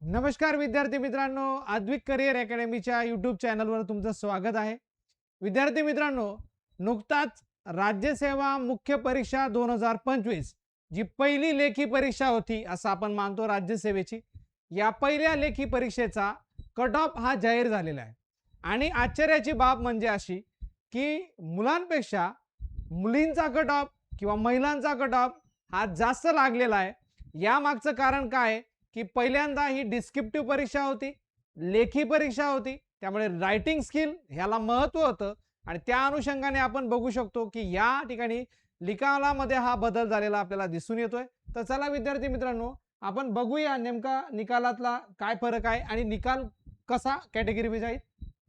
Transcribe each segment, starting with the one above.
नमस्कार विद्यार्थी मित्रांनो, आद्विक करिअर अकॅडमीच्या यूट्यूब चॅनलवर तुमचं स्वागत आहे। विद्यार्थी मित्रांनो, नुकताच राज्यसेवा मुख्य परीक्षा 2025 जी पहिली लेखी परीक्षा होती असं आपण मानतो राज्यसेवेची, या पहिल्या लेखी परीक्षेचा कट ऑफ हा जाहीर झालेला आहे। आणि आश्चर्याची बाब म्हणजे अशी की मुलांपेक्षा मुलींचा कट ऑफ किंवा महिलांचा कट ऑफ हा जास्त लागलेला आहे। या मागचं कारण काय की पहिल्यांदा ही डिस्क्रिप्टिव्ह परीक्षा होती, लेखी परीक्षा होती, त्यामुळे रायटिंग स्किल ह्याला महत्त्व होतं आणि त्या अनुषंगाने आपण बघू शकतो की या ठिकाणी निकालामध्ये हा बदल झालेला आपल्याला दिसून येतोय। तर चला विद्यार्थी मित्रांनो, आपण बघूया नेमका निकालातला काय फरक आहे आणि निकाल कसा कॅटेगरी वाईज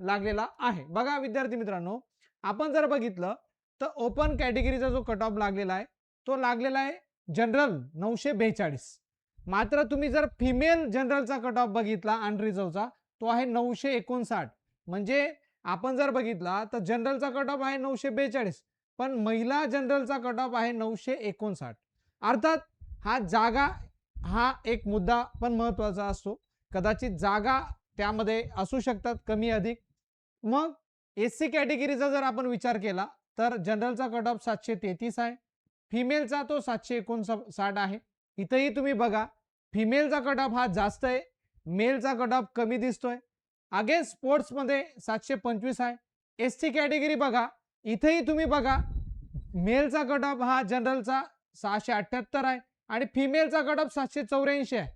लागलेला आहे। बघा विद्यार्थी मित्रांनो, आपण जर बघितलं तर ओपन कॅटेगरीचा जो कट ऑफ लागलेला आहे तो लागलेला आहे जनरल 942। मात्र तुम्ही जर फिमेल जनरलचा कट ऑफ बघितला अनरिझर्वचा तो आहे 959। म्हणजे आपण जर बघितला तर जनरलचा कट ऑफ आहे 942 पण महिला जनरलचा कट ऑफ आहे 959। अर्थात हा एक मुद्दा पण महत्त्वाचा असतो, कदाचित जागा त्यामध्ये असू शकतात कमी अधिक। मग एससी कॅटेगरीचा जर आपण विचार केला तर जनरलचा कट ऑफ 733 आहे, फिमेलचा तो 759 आहे। इथेही तुम्ही बघा फिमेलचा कट ऑफ हा जास्त आहे, मेलचा कट ऑफ कमी दिसतोय। अगेन स्पोर्ट्स मध्ये 725 आहे। एसटी कॅटेगरी बघा, इथेही तुम्ही बघा मेलचा कट ऑफ हा जनरलचा 678 आहे आणि फिमेलचा कट ऑफ 784 आहे।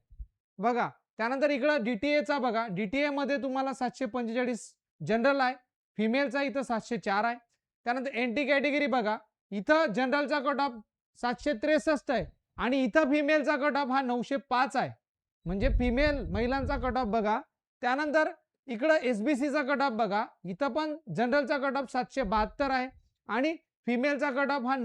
बघा त्यानंतर इकडं डीटीएचा बघा, डीटीए मध्ये तुम्हाला 745 जनरल आहे, फिमेलचा इथं 704 आहे। त्यानंतर एनटी कॅटेगरी बघा, इथं जनरलचा कट ऑफ 763 आहे आणि इथं फिमेलचा कट ऑफ हा 905 आहे, म्हणजे महिलांचा कट ऑफ बघा। त्यानंतर इकडं एसबीसीचा कट ऑफ बघा, इथं पण जनरलचा कट ऑफ 772 आहे आणि फिमेलचा कट ऑफ हा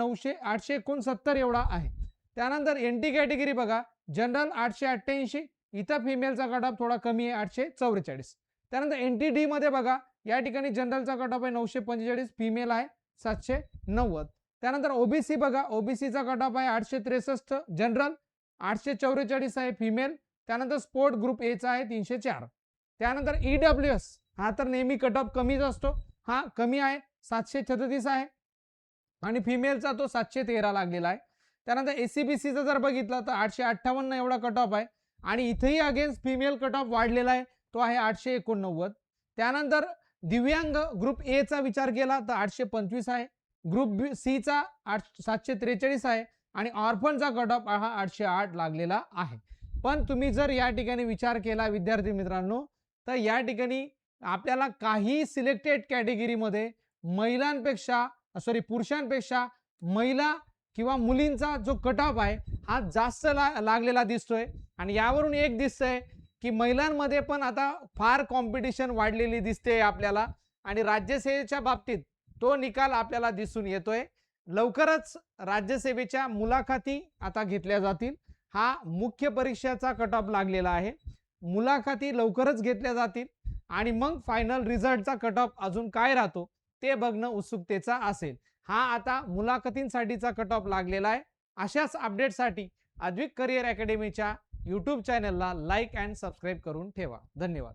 869 एवढा आहे। त्यानंतर एनटी कॅटेगरी बघा, जनरल 888, इथं फिमेलचा कट ऑफ थोडा कमी आहे 844। त्यानंतर एनटी डी मध्ये बघा, या ठिकाणी जनरलचा कट ऑफ आहे 945, फिमेल आहे 790। त्यानंतर ओबीसी बघा, ओबीसीचा कट ऑफ आहे 863 जनरल, 844 आहे फिमेल। त्यानंतर स्पोर्ट ग्रुप ए चा आहे 304। त्यानंतर ईडब्ल्यूएस हा तर नेहमी कट ऑफ कमीच असतो, हा कमी आहे 736 आहे आणि फिमेलचा तो 713 लागलेला आहे। त्यानंतर एसीबीसीचा जर बघितलं तर 858 एवढा कट ऑफ आहे आणि इथेही अगेन्स्ट फिमेल कट ऑफ वाढलेला आहे, तो आहे 889। त्यानंतर दिव्यांग ग्रुप ए चा विचार केला तर 825 आहे, ग्रुप सी चा 743 आहे आणि ऑर्फनचा कट ऑफ हा 808 लागलेला आहे। पण तुम्ही जर या ठिकाणी विचार केला विद्यार्थी मित्रांनो, तर या ठिकाणी आपल्याला काही सिलेक्टेड कॅटेगरीमध्ये पुरुषांपेक्षा महिला किंवा मुलींचा जो कट ऑफ आहे हा जास्त लागलेला दिसतोय। आणि यावरून एक दिसतंय की महिलांमध्ये पण आता फार कॉम्पिटिशन वाढलेली दिसते आपल्याला आणि राज्यसेवेच्या बाबतीत तो निकाल आपल्याला दिसून येतोय। लवकरच राज्यसेवेच्या मुलाखती आता घेतल्या जातील, हा मुख्य परीक्षेचा कट ऑफ लागलेला आहे। मुलाखती लवकरच घेतल्या जातील आणि मग फायनल रिझल्टचा कट ऑफ अजून काय राहतो ते बघणं उत्सुकतेचा असेल। हा आता मुलाखतींसाठीचा कट ऑफ लागलेला आहे। अशाच अपडेटसाठी आद्विक करिअर अकॅडमीच्या यूट्यूब चॅनलला लाईक अँड सबस्क्राईब करून ठेवा। धन्यवाद।